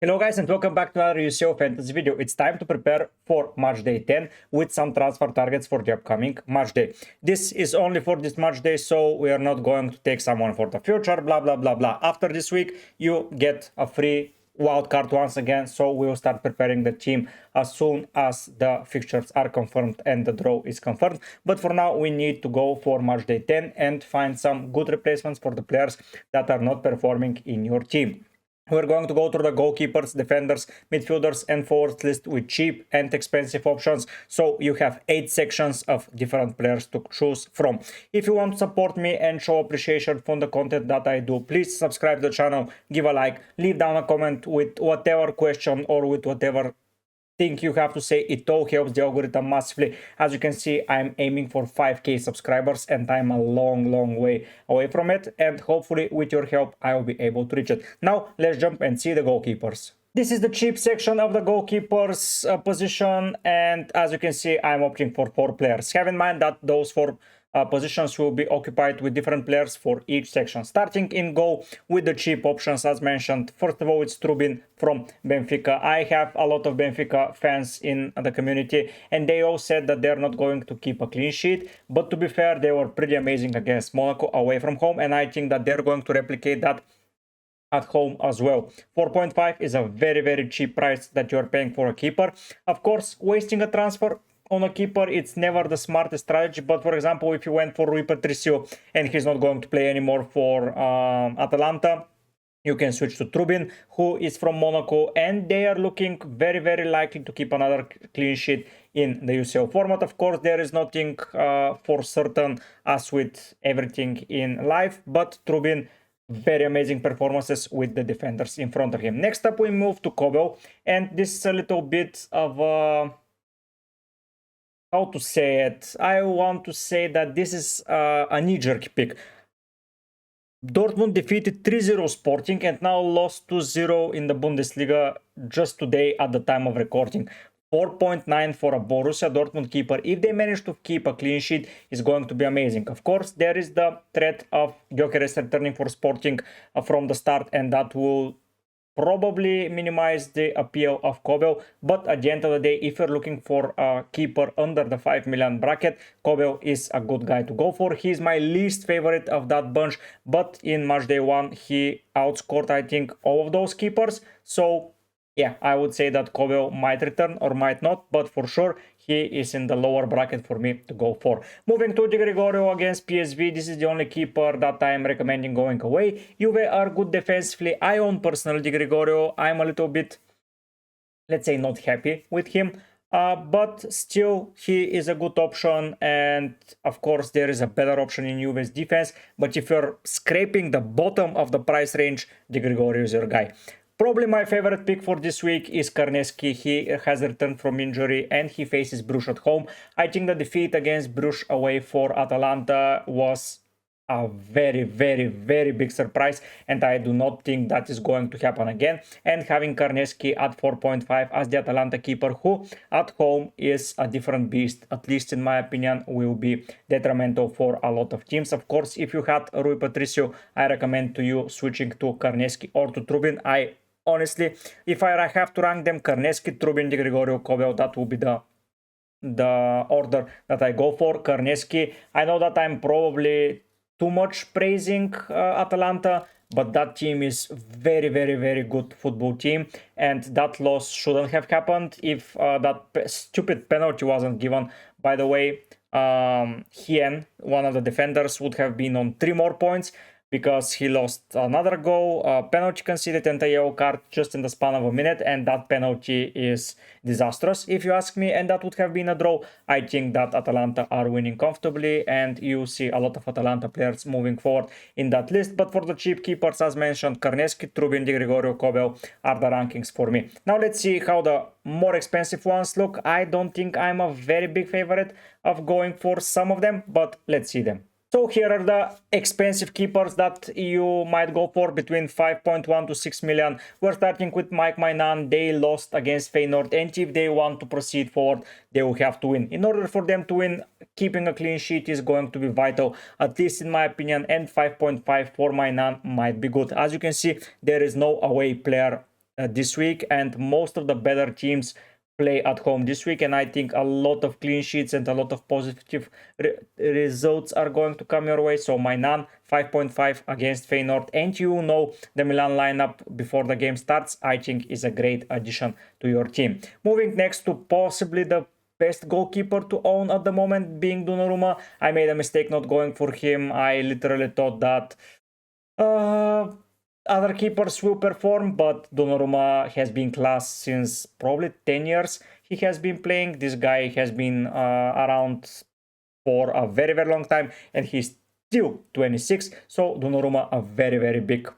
Hello guys and welcome back to another UCL Fantasy video. It's time to prepare for match day 10 with some transfer targets for the upcoming match day. This is only for this match day, so we are not going to take someone for the future, blah blah blah blah. After this week you get a free wildcard once again, so we will start preparing the team as soon as the fixtures are confirmed and the draw is confirmed. But for now we need to go for match day 10 and find some good replacements for the players that are not performing in your team. We're going to go through the goalkeepers, defenders, midfielders, and forwards list with cheap and expensive options. So you have 8 sections of different players to choose from. If you want to support me and show appreciation for the content that I do, please subscribe to the channel, give a like, leave down a comment with whatever question or with whatever thing you have to say. It all helps the algorithm massively. As you can see, I'm aiming for 5k subscribers and I'm a long way away from it, and hopefully with your help I will be able to reach it. Now let's jump and see the goalkeepers. This is the cheap section of the goalkeepers position, and as you can see I'm opting for 4 players. Have in mind that those 4 positions will be occupied with different players for each section. Starting in goal with the cheap options as mentioned. First of all, it's Trubin from Benfica. I have a lot of Benfica fans in the community and they all said that they're not going to keep a clean sheet, but to be fair, they were pretty amazing against Monaco away from home, and I think that they're going to replicate that at home as well. 4.5 is a very cheap price that you're paying for a keeper. Of course, wasting a transfer on a keeper, it's never the smartest strategy, but for example, if you went for Rui Patricio and he's not going to play anymore for Atalanta, you can switch to Trubin, who is from Monaco, and they are looking very likely to keep another clean sheet in the UCL format. Of course, there is nothing for certain as with everything in life, but Trubin, very amazing performances with the defenders in front of him. Next up we move to Kobel, and this is a little bit of how to say it? I want to say that this is a knee-jerk pick. Dortmund defeated 3-0 Sporting and now lost 2-0 in the Bundesliga just today at the time of recording. 4.9 for a Borussia Dortmund keeper. If they manage to keep a clean sheet, is going to be amazing. Of course, there is the threat of Gyökeres returning for Sporting from the start, and that will probably minimize the appeal of Kobel, but at the end of the day, if you're looking for a keeper under the 5 million bracket, Kobel is a good guy to go for. He's my least favorite of that bunch, but in match day 1 he outscored, I think, all of those keepers. So yeah, I would say that Kobel might return or might not, but for sure he is in the lower bracket for me to go for. Moving to Di Gregorio against PSV, this is the only keeper that I am recommending going away. Juve are good defensively. I own personally Di Gregorio. I'm a little bit, let's say, not happy with him. But still, he is a good option, and of course there is a better option in Juve's defense. But if you're scraping the bottom of the price range, Di Gregorio is your guy. Probably my favorite pick for this week is Karneski. He has returned from injury and he faces Bruges at home. I think the defeat against Bruges away for Atalanta was a very big surprise, and I do not think that is going to happen again. And having Karneski at 4.5 as the Atalanta keeper, who at home is a different beast, at least in my opinion, will be detrimental for a lot of teams. Of course, if you had Rui Patricio, I recommend to you switching to Karneski or to Trubin. Honestly, if I have to rank them, Karneski, Trubin, Di Gregorio, Kobel, that will be the order that I go for. Karneski, I know that I'm probably too much praising Atalanta, but that team is very good football team, and that loss shouldn't have happened if that stupid penalty wasn't given. By the way, Hien, one of the defenders, would have been on 3 more points because he lost another goal, penalty conceded, and a yellow card just in the span of a minute, and that penalty is disastrous if you ask me, and that would have been a draw. I think that Atalanta are winning comfortably, and you see a lot of Atalanta players moving forward in that list. But for the cheap keepers, as mentioned, Karneski, Trubin, Di Gregorio, Kobel are the rankings for me. Now let's see how the more expensive ones look. I don't think I'm a very big favorite of going for some of them, but let's see them. So here are the expensive keepers that you might go for between 5.1 to 6 million. We're starting with Mike Mainan. They lost against Feyenoord, and if they want to proceed forward, they will have to win. In order for them to win, keeping a clean sheet is going to be vital, at least in my opinion, and 5.5 for Mainan might be good. As you can see, there is no away player this week, and most of the better teams play at home this week, and I think a lot of clean sheets and a lot of positive results are going to come your way. So Mainan 5.5 against Feyenoord, and you know the Milan lineup before the game starts, I think is a great addition to your team. Moving next to possibly the best goalkeeper to own at the moment, being Donnarumma. I made a mistake not going for him. I literally thought that other keepers will perform, but Donnarumma has been class since probably 10 years. He has been playing. This guy has been around for a very, very long time, and he's still 26. So Donnarumma, a very, very big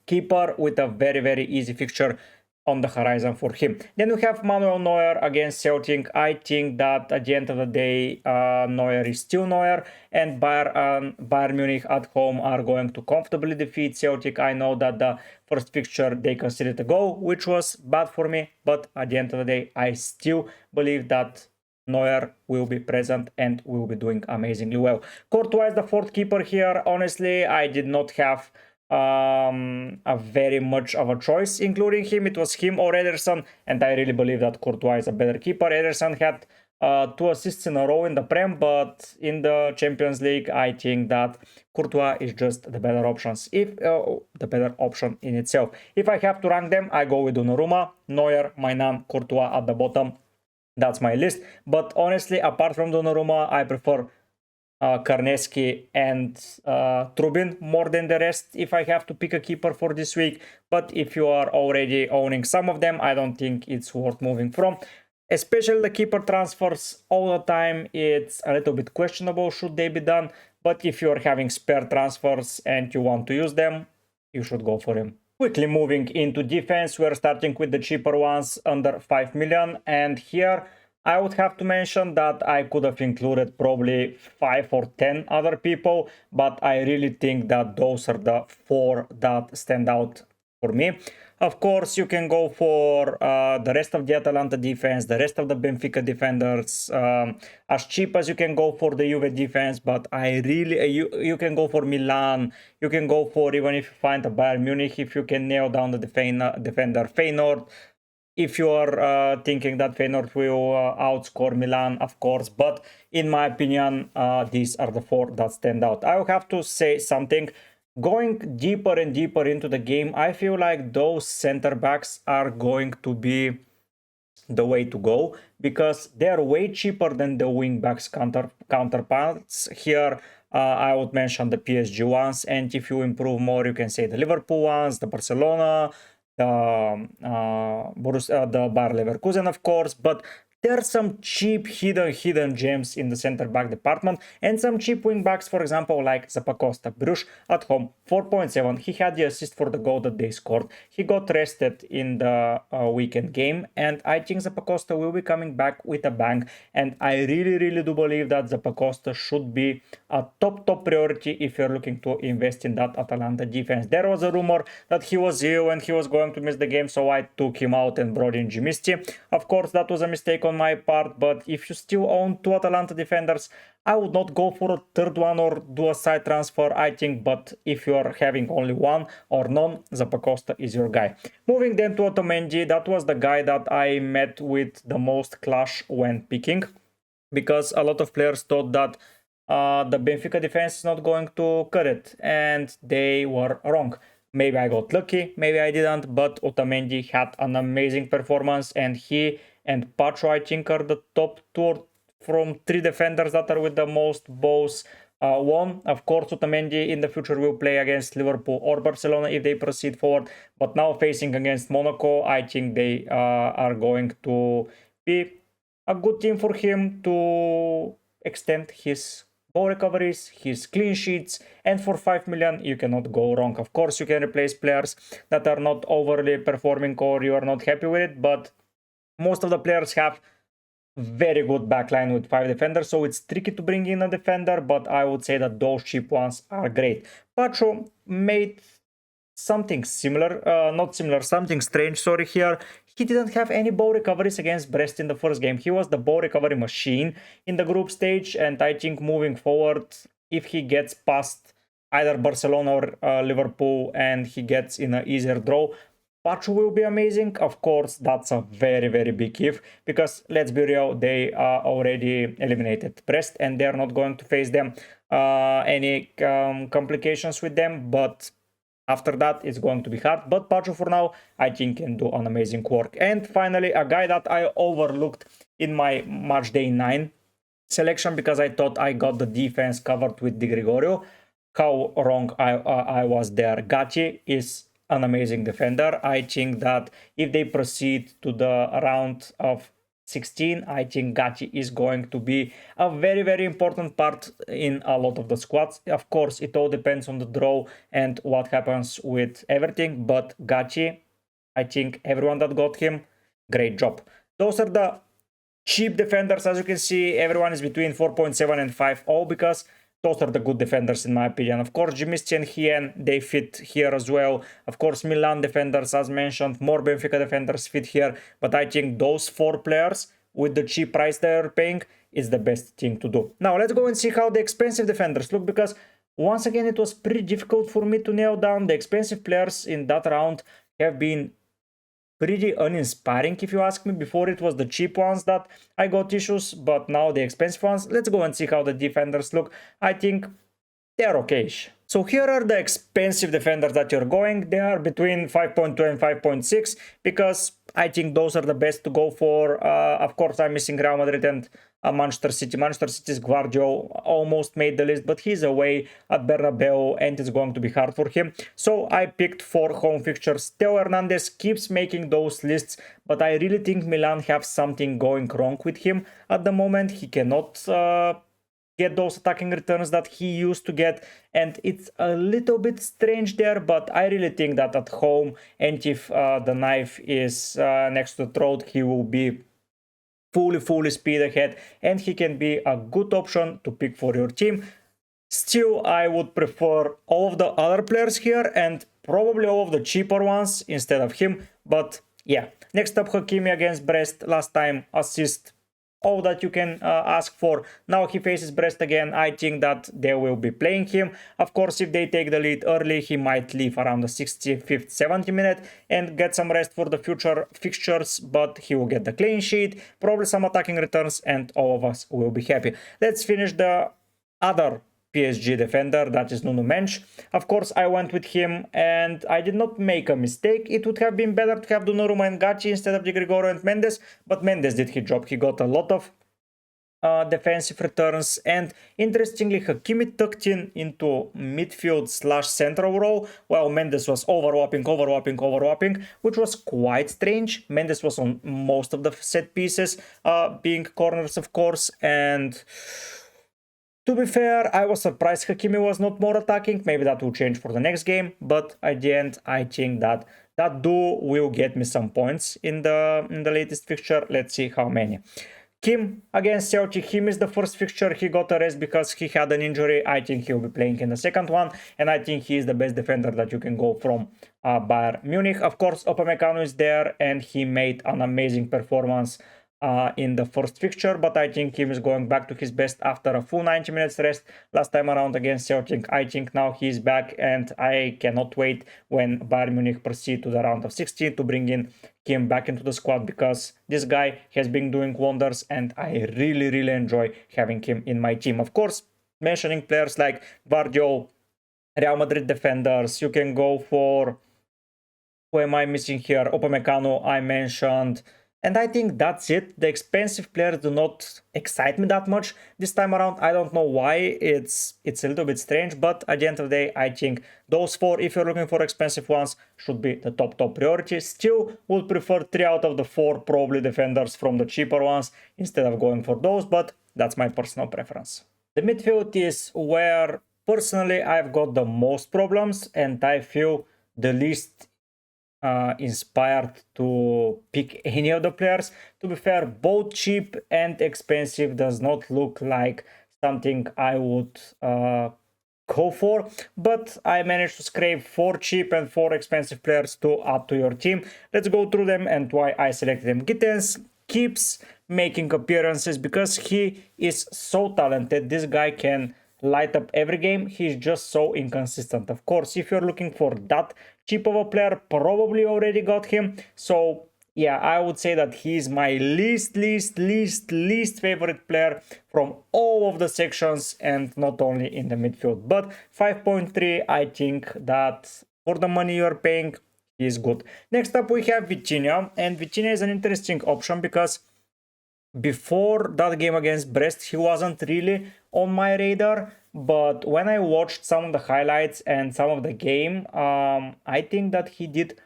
keeper with a very, very easy fixture on the horizon for him. Then we have Manuel Neuer against Celtic. I think that at the end of the day, Neuer is still Neuer, and Bayern Munich at home are going to comfortably defeat Celtic. I know that the first fixture they conceded a goal, which was bad for me, but at the end of the day, I still believe that Neuer will be present and will be doing amazingly well. Courtois is the fourth keeper here. Honestly, I did not have a very much of a choice including him. It was him or Ederson, and I really believe that Courtois is a better keeper. Ederson had 2 assists in a row in the Prem, but in the Champions League I think that Courtois is just the better options, if the better option in itself. If I have to rank them, I go with Donnarumma, Neuer, Mainan, Courtois at the bottom. That's my list. But honestly, apart from Donnarumma, I prefer Karneski and Trubin more than the rest if I have to pick a keeper for this week. But if you are already owning some of them, I don't think it's worth moving from. Especially the keeper transfers all the time, it's a little bit questionable should they be done. But if you are having spare transfers and you want to use them, you should go for them. Quickly moving into defense, we're starting with the cheaper ones under 5 million, and here I would have to mention that I could have included probably 5 or 10 other people, but I really think that those are the 4 that stand out for me. Of course, you can go for the rest of the Atalanta defense, the rest of the Benfica defenders, as cheap as you can go for the Juve defense, but I really, you can go for Milan, you can go for, even if you find a Bayern Munich, if you can nail down the defender Feyenoord. If you are thinking that Feyenoord will outscore Milan, of course, but in my opinion, these are the 4 that stand out. I will have to say something. Going deeper and deeper into the game, I feel like those center backs are going to be the way to go, because they're way cheaper than the wing backs counterparts. Here, I would mention the PSG ones, and if you improve more, you can say the Liverpool ones, the Barcelona, the Bayer Leverkusen, of course. But there are some cheap hidden gems in the center back department, and some cheap wing backs, for example, like Zappacosta. Bruges at home, 4.7. He had the assist for the goal that they scored. He got rested in the weekend game, and I think Zappacosta will be coming back with a bang. And I really do believe that Zappacosta should be a top priority if you're looking to invest in that Atalanta defense. There was a rumor that he was ill and he was going to miss the game, so I took him out and brought in Gimisti. Of course, that was a mistake on my part, but if you still own 2 Atalanta defenders, I would not go for a third one or do a side transfer, I think. But if you are having only one or none, Zappacosta is your guy. Moving then to Otamendi, that was the guy that I met with the most clash when picking, because a lot of players thought that the Benfica defense is not going to cut it, and they were wrong. Maybe I got lucky, maybe I didn't, but Otamendi had an amazing performance, and he and Pacho, I think, are the top 2 from 3 defenders that are with the most balls won. Of course, Otamendi in the future will play against Liverpool or Barcelona if they proceed forward, but now facing against Monaco, I think they are going to be a good team for him to extend his ball recoveries, his clean sheets, and for 5 million you cannot go wrong. Of course, you can replace players that are not overly performing or you are not happy with it, but most of the players have very good backline with 5 defenders, so it's tricky to bring in a defender, but I would say that those cheap ones are great. Pacho made something similar, something strange, sorry, here. He didn't have any ball recoveries against Brest in the first game. He was the ball recovery machine in the group stage, and I think moving forward, if he gets past either Barcelona or Liverpool and he gets in an easier draw, Pacho will be amazing. Of course, that's a very, very big if, because let's be real, they are already eliminated Brest and they're not going to face them any complications with them, but after that it's going to be hard. But Pacho for now, I think, can do an amazing work. And finally, a guy that I overlooked in my match day 9 selection because I thought I got the defense covered with Di Gregorio. How wrong I was there. Gachi is an amazing defender. I think that if they proceed to the round of 16, I think Gachi is going to be a very, very important part in a lot of the squads. Of course, it all depends on the draw and what happens with everything, but Gachi, I think everyone that got him, great job. Those are the cheap defenders. As you can see, everyone is between 4.7 and 5.0 because those are the good defenders in my opinion. Of course, Jimisci and Hien, they fit here as well. Of course, Milan defenders, as mentioned, more Benfica defenders fit here. But I think those 4 players with the cheap price they're paying is the best thing to do. Now, let's go and see how the expensive defenders look, because once again, it was pretty difficult for me to nail down. The expensive players in that round have been pretty uninspiring, if you ask me. Before it was the cheap ones that I got issues, but now the expensive ones. Let's go and see how the defenders look. I think they're okay-ish. So here are the expensive defenders that you're going. They are between 5.2 and 5.6 because I think those are the best to go for. Of course, I'm missing Real Madrid and Manchester City. Manchester City's Guardiola almost made the list, but he's away at Bernabeu and it's going to be hard for him. So I picked 4 home fixtures. Theo Hernandez keeps making those lists, but I really think Milan have something going wrong with him at the moment. He cannot get those attacking returns that he used to get, and it's a little bit strange there, but I really think that at home, and if the knife is next to the throat, he will be fully speed ahead and he can be a good option to pick for your team. Still, I would prefer all of the other players here and probably all of the cheaper ones instead of him, but yeah. Next up, Hakimi against Brest. Last time, assist, all that you can ask for. Now he faces Brest again. I think that they will be playing him. Of course, if they take the lead early, he might leave around the 65th, 70th minute and get some rest for the future fixtures, but he will get the clean sheet, probably some attacking returns, and all of us will be happy. Let's finish the other PSG defender, that is Nuno Mensch. Of course, I went with him and I did not make a mistake. It would have been better to have Donnarumma and Gachi instead of Di Gregorio and Mendes, but Mendes did his job. He got a lot of defensive returns, and interestingly, Hakimi tucked into midfield / central role, while Mendes was overlapping, which was quite strange. Mendes was on most of the set pieces, being corners, of course, and to be fair, I was surprised Hakimi was not more attacking. Maybe that will change for the next game, but at the end, I think that that duo will get me some points in the latest fixture. Let's see how many. Kim against Celtic. He missed the first fixture. He got a rest because he had an injury. I think he'll be playing in the second one, and I think he is the best defender that you can go from Bayern Munich. Of course, Upamecano is there, and he made an amazing performance in the first fixture, but I think Kim is going back to his best after a full 90 minutes rest last time around against Celtic. I think now he's back, and I cannot wait when Bayern Munich proceed to the round of 16 to bring in Kim back into the squad, because this guy has been doing wonders and I really enjoy having him in my team. Of course, mentioning players like Guardiola, Real Madrid defenders, you can go for, who am I missing here? Upamecano, I mentioned. And I think that's it. The expensive players do not excite me that much this time around. I don't know why. It's a little bit strange, but at the end of the day, I think those 4, if you're looking for expensive ones, should be the top priority. Still would prefer 3 out of the 4 probably defenders from the cheaper ones instead of going for those, but that's my personal preference. The midfield is where personally I've got the most problems and I feel the least inspired to pick any of the players. To be fair, both cheap and expensive does not look like something I would go for, but I managed to scrape 4 cheap and 4 expensive players to add to your team. Let's go through them and why I selected them. Gittens keeps making appearances because he is so talented. This guy can light up every game. He's just so inconsistent. Of course, if you're looking for that cheap of a player probably already got him. So yeah, I would say that he's my least favorite player from all of the sections, and not only in the midfield. But 5.3, I think that for the money you're paying, he's good. Next up we have Vitinha, and Vitinha is an interesting option because before that game against Brest, he wasn't really on my radar. But when I watched some of the highlights and some of the game, I think that he did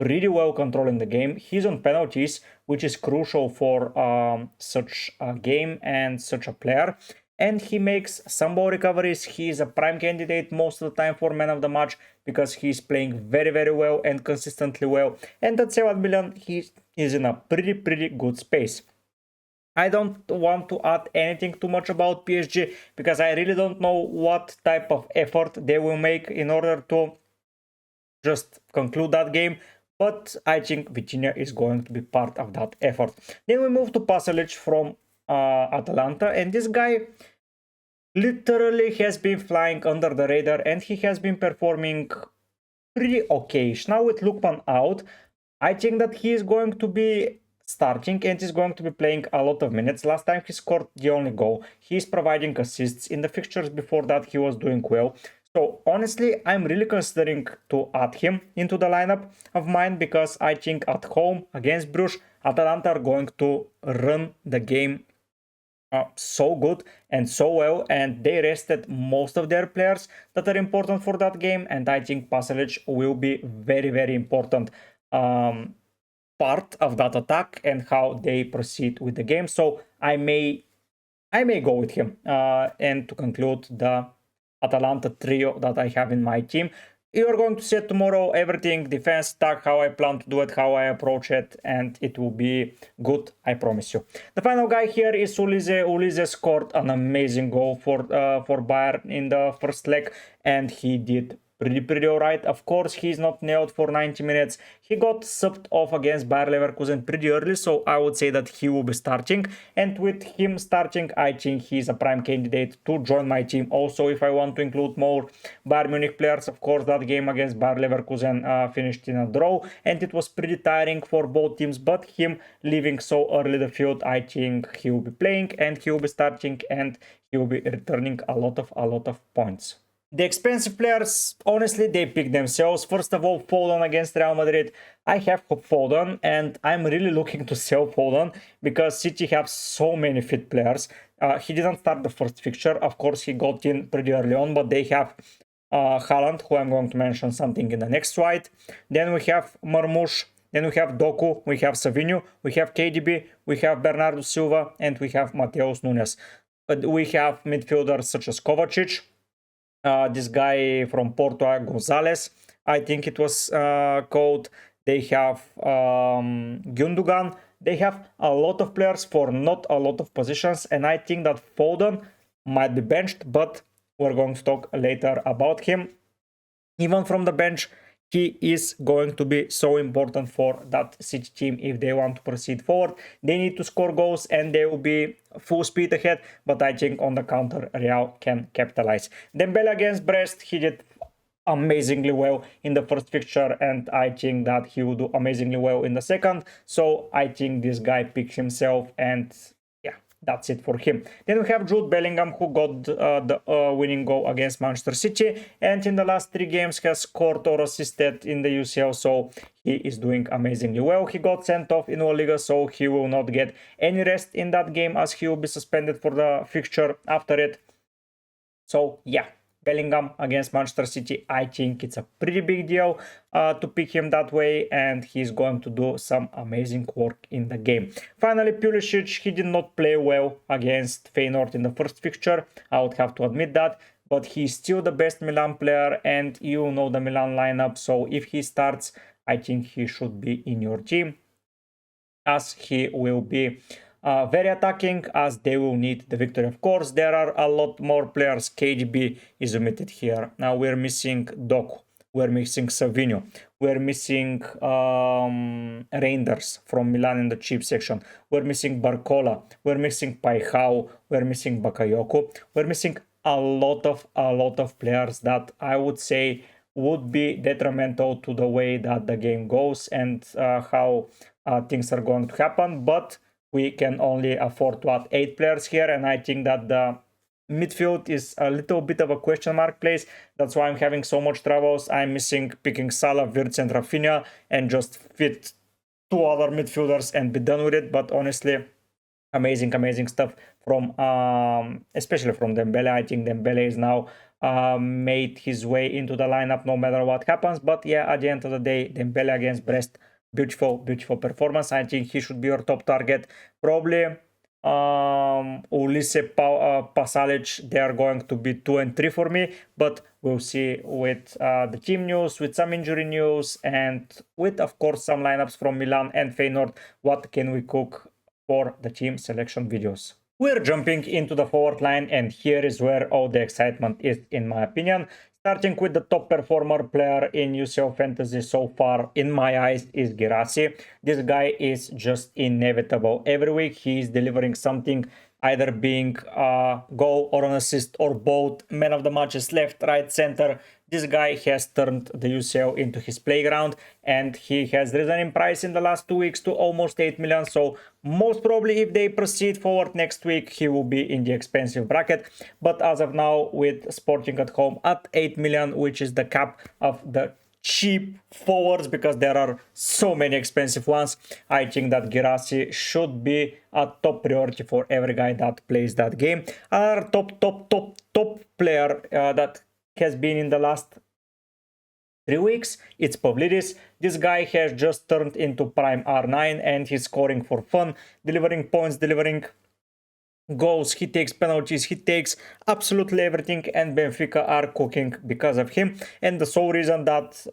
really well controlling the game. He's on penalties, which is crucial for such a game and such a player. And he makes some ball recoveries. He's a prime candidate most of the time for man of the match because he's playing very well and consistently well. And at 7 million, he is in a pretty good space. I don't want to add anything too much about PSG because I really don't know what type of effort they will make in order to just conclude that game. But I think Vitinha is going to be part of that effort. Then we move to Pasalic from Atalanta, and this guy literally has been flying under the radar and he has been performing pretty okay. Now with Lukman out, I think that he is going to be starting and is going to be playing a lot of minutes. Last time he scored the only goal. He's providing assists. In the fixtures before that, he was doing well. So honestly, I'm really considering to add him into the lineup of mine because I think at home against Bruges, Atalanta are going to run the game so good and so well, and they rested most of their players that are important for that game, and I think Pasalic will be very important part of that attack and how they proceed with the game. So I may go with him. And to conclude the Atalanta trio that I have in my team, you are going to see tomorrow everything defense, attack, how I plan to do it, how I approach it, and it will be good, I promise you. The final guy here is Ulize. Ulize scored an amazing goal for Bayern in the first leg, and he did pretty alright. Of course, he's not nailed for 90 minutes. He got subbed off against Bayer Leverkusen pretty early, so I would say that he will be starting. And with him starting, I think he's a prime candidate to join my team. Also, if I want to include more Bayern Munich players, of course, that game against Bayer Leverkusen finished in a draw, and it was pretty tiring for both teams. But him leaving so early the field, I think he will be playing and he will be starting and he will be returning a lot of points. The expensive players, honestly, they pick themselves. First of all, Foden against Real Madrid. I have Foden and I'm really looking to sell Foden because City have so many fit players. He didn't start the first fixture. Of course, he got in pretty early on, but they have Haaland, who I'm going to mention something in the next slide. Then we have Marmoush. Then we have Doku, we have Savinho, we have KDB, we have Bernardo Silva, and we have Mateus Nunes. We have midfielders such as Kovacic. This guy from Porto, Gonzalez, I think it was called. They have Gundogan. They have a lot of players for not a lot of positions, and I think that Foden might be benched, but we're going to talk later about him. Even from the bench, he is going to be so important for that City team if they want to proceed forward. They need to score goals and they will be full speed ahead, but I think on the counter Real can capitalize. Dembele against Brest, he did amazingly well in the first fixture, and I think that he will do amazingly well in the second. So I think this guy picked himself, and yeah, that's it for him. Then we have Jude Bellingham, who got the winning goal against Manchester City, and in the last 3 games has scored or assisted in the UCL, so he is doing amazingly well. He got sent off in La Liga, so he will not get any rest in that game as he will be suspended for the fixture after it. So yeah, Bellingham against Manchester City, I think it's a pretty big deal to pick him that way, and he's going to do some amazing work in the game. Finally, Pulisic, he did not play well against Feyenoord in the first fixture, I would have to admit that, but he's still the best Milan player, and you know the Milan lineup, so if he starts, I think he should be in your team, as he will be very attacking, as they will need the victory. Of course, there are a lot more players. KDB is omitted here. Now we're missing Doku, we're missing Savinho, we're missing Reinders from Milan in the cheap section, we're missing Barcola, we're missing Paixão, we're missing Bakayoko, we're missing a lot of players that I would say would be detrimental to the way that the game goes and how things are going to happen. But we can only afford to add 8 players here, and I think that the midfield is a little bit of a question mark place. That's why I'm having so much troubles. I'm missing picking Salah, Wirtz and Rafinha and just fit 2 other midfielders and be done with it. But honestly, amazing stuff from especially from Dembele. I think Dembele is now made his way into the lineup no matter what happens. But yeah, at the end of the day, Dembele against Brest, beautiful performance. I think he should be your top target. Probably Ulisse, Pasalic, they are going to be 2 and 3 for me, but we'll see with the team news, with some injury news, and with, of course, some lineups from Milan and Feyenoord, what can we cook for the team selection videos. We're jumping into the forward line, and here is where all the excitement is, in my opinion. Starting with the top performer player in UCL Fantasy so far, in my eyes, is Guirassy. This guy is just inevitable. Every week he is delivering something, either being a goal or an assist or both. Man of the matches left, right, center. This guy has turned the UCL into his playground, and he has risen in price in the last 2 weeks to almost 8 million. So most probably if they proceed forward next week, he will be in the expensive bracket. But as of now, with Sporting at home at 8 million, which is the cap of the cheap forwards, because there are so many expensive ones, I think that Guirassy should be a top priority for every guy that plays that game. Our top player that has been in the last 3 weeks, it's Pavlidis. This guy has just turned into prime R9 and he's scoring for fun, delivering points, delivering goals, he takes penalties, he takes absolutely everything, and Benfica are cooking because of him. And the sole reason that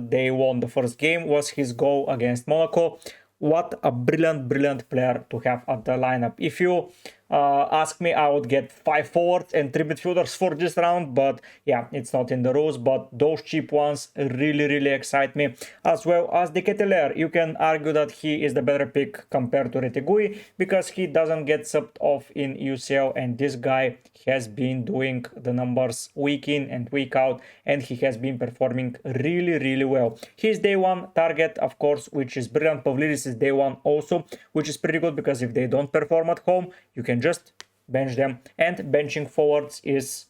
they won the first game was his goal against Monaco. What a brilliant player to have at the lineup. If you ask me, I would get 5 forwards and 3 midfielders for this round, but yeah, it's not in the rules. But those cheap ones really excite me, as well as the Ketelaere. You can argue that he is the better pick compared to Retegui because he doesn't get subbed off in UCL, and this guy has been doing the numbers week in and week out, and he has been performing really well. His day one target, of course, which is brilliant. Pavlidis is day one also, which is pretty good because if they don't perform at home, you can just bench them. And benching forwards is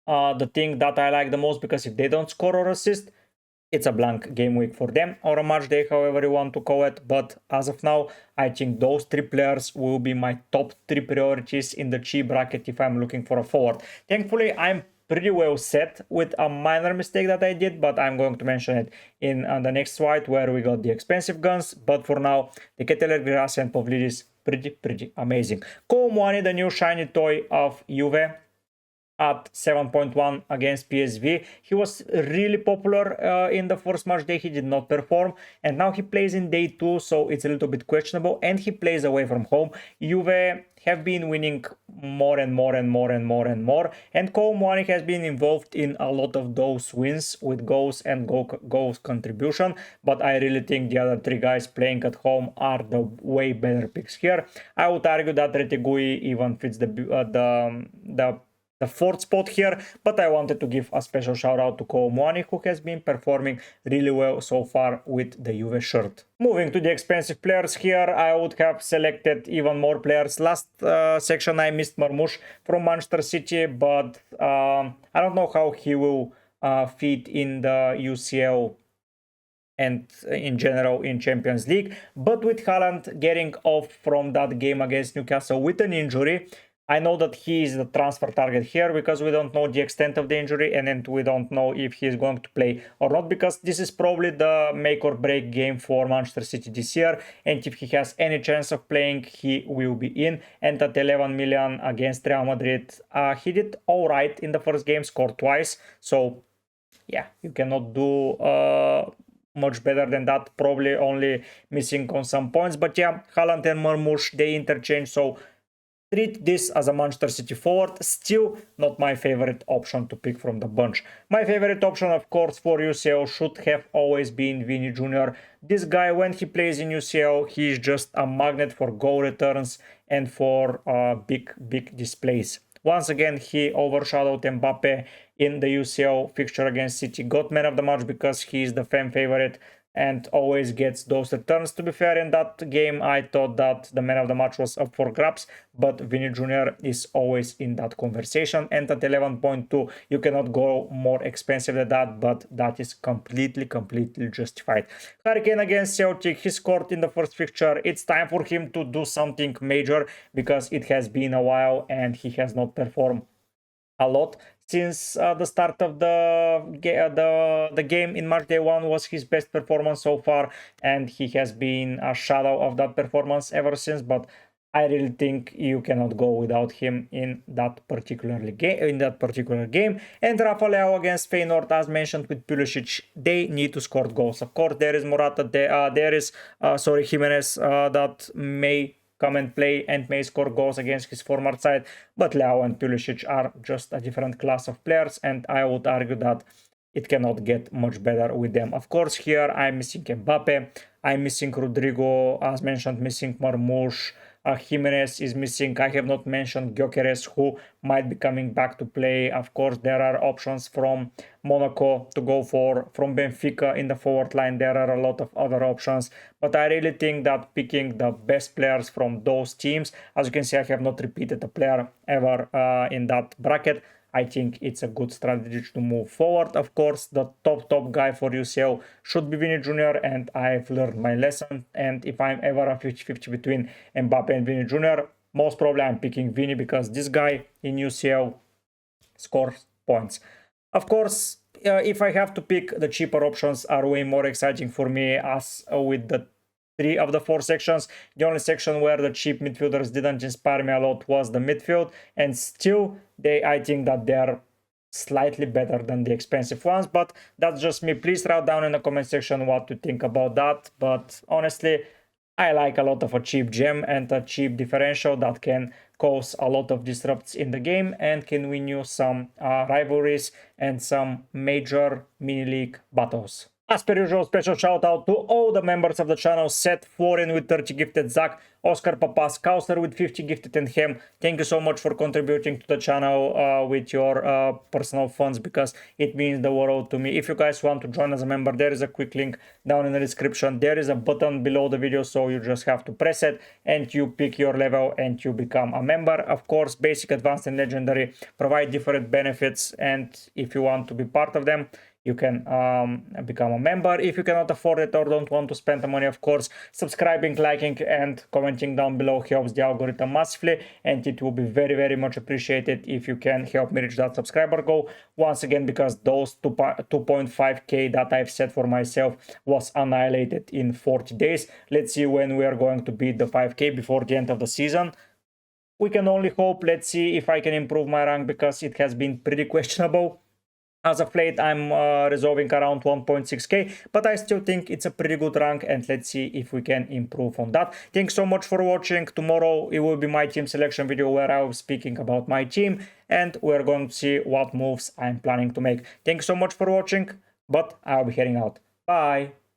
the thing that I like the most, because if they don't score or assist, it's a blank game week for them, or a match day, however you want to call it. But as of now, I think those 3 players will be my top 3 priorities in the cheap bracket if I'm looking for a forward. Thankfully, I'm pretty well set with a minor mistake that I did, but I'm going to mention it in the next slide where we got the expensive guns. But for now, the Ketelaere, Guirassy and Pavlidis, pretty amazing. Kolo Muani, the new shiny toy of Juve, at 7.1 against PSV. He was really popular in the first match day. He did not perform, and now he plays in day 2, so it's a little bit questionable, and he plays away from home. Juve have been winning more and more, and Kolo Muani has been involved in a lot of those wins with goals and goals contribution. But I really think the other 3 guys playing at home are the way better picks here. I would argue that Retegui even fits the 4th spot here, but I wanted to give a special shout out to Kolo Muani, who has been performing really well so far with the Juve shirt. Moving to the expensive players here, I would have selected even more players. Last section I missed Marmoush from Manchester City, but I don't know how he will fit in the UCL and in general in Champions League. But with Haaland getting off from that game against Newcastle with an injury, I know that he is the transfer target here because we don't know the extent of the injury, and then we don't know if he is going to play or not, because this is probably the make or break game for Manchester City this year, and if he has any chance of playing, he will be in. And at 11 million against Real Madrid, he did alright in the first game, scored twice, so yeah, you cannot do much better than that, probably only missing on some points. But yeah, Haaland and Marmoush, they interchange, so treat this as a Manchester City forward. Still not my favorite option to pick from the bunch. My favorite option, of course, for UCL should have always been Vini Jr. This guy, when he plays in UCL, he is just a magnet for goal returns and for big displays. Once again, he overshadowed Mbappe in the UCL fixture against City, got man of the match because he's the fan favorite and always gets those returns. To be fair, in that game, I thought that the man of the match was up for grabs, but Vini Jr. is always in that conversation. And at 11.2, you cannot go more expensive than that, but that is completely justified. Harry Kane against Celtic, he scored in the first fixture. It's time for him to do something major because it has been a while and he has not performed a lot since the start of the game. In Matchday 1 was his best performance so far, and he has been a shadow of that performance ever since. But I really think you cannot go without him in that particular game. And Rafa Leao against Feyenoord, as mentioned with Pulisic, they need to score goals. Of course, there is Morata, there is Jimenez that may come and play and may score goals against his former side, but Leao and Pulisic are just a different class of players, and I would argue that it cannot get much better with them. Of course, here I'm missing Mbappe, I'm missing Rodrigo, as mentioned, missing Marmoush, Jimenez is missing. I have not mentioned Gyökeres, who might be coming back to play. Of course, there are options from Monaco to go for, from Benfica in the forward line. There are a lot of other options, but I really think that picking the best players from those teams, as you can see, I have not repeated a player ever in that bracket. I think it's a good strategy to move forward. Of course, the top guy for UCL should be Vini Jr. and I've learned my lesson. And if I'm ever a 50-50 between Mbappe and Vini Jr., most probably I'm picking Vini because this guy in UCL scores points. Of course, if I have to pick, the cheaper options are way more exciting for me, as with the 3 of the 4 sections. The only section where the cheap midfielders didn't inspire me a lot was the midfield, and still I think that they're slightly better than the expensive ones, but that's just me. Please write down in the comment section what you think about that. But honestly, I like a lot of a cheap gem and a cheap differential that can cause a lot of disrupts in the game and can win you some rivalries and some major mini league battles. As per usual, special shout out to all the members of the channel: Seth, Florian with 30 gifted, Zach, Oscar Papas, Kauser with 50 gifted, and Hem. Thank you so much for contributing to the channel with your personal funds, because it means the world to me. If you guys want to join as a member, there is a quick link down in the description. There is a button below the video, so you just have to press it and you pick your level and you become a member. Of course, basic, advanced, and legendary provide different benefits, and if you want to be part of them, you can become a member. If you cannot afford it or don't want to spend the money, of course, subscribing, liking, and commenting down below helps the algorithm massively, and it will be very much appreciated if you can help me reach that subscriber goal. Once again, because those 2.5k that I've set for myself was annihilated in 40 days. Let's see when we are going to beat the 5k before the end of the season. We can only hope. Let's see if I can improve my rank, because it has been pretty questionable. As of late, I'm resolving around 1.6k, but I still think it's a pretty good rank, and let's see if we can improve on that. Thanks so much for watching. Tomorrow it will be my team selection video where I will be speaking about my team, and we're going to see what moves I'm planning to make. Thanks so much for watching, but I'll be heading out. Bye!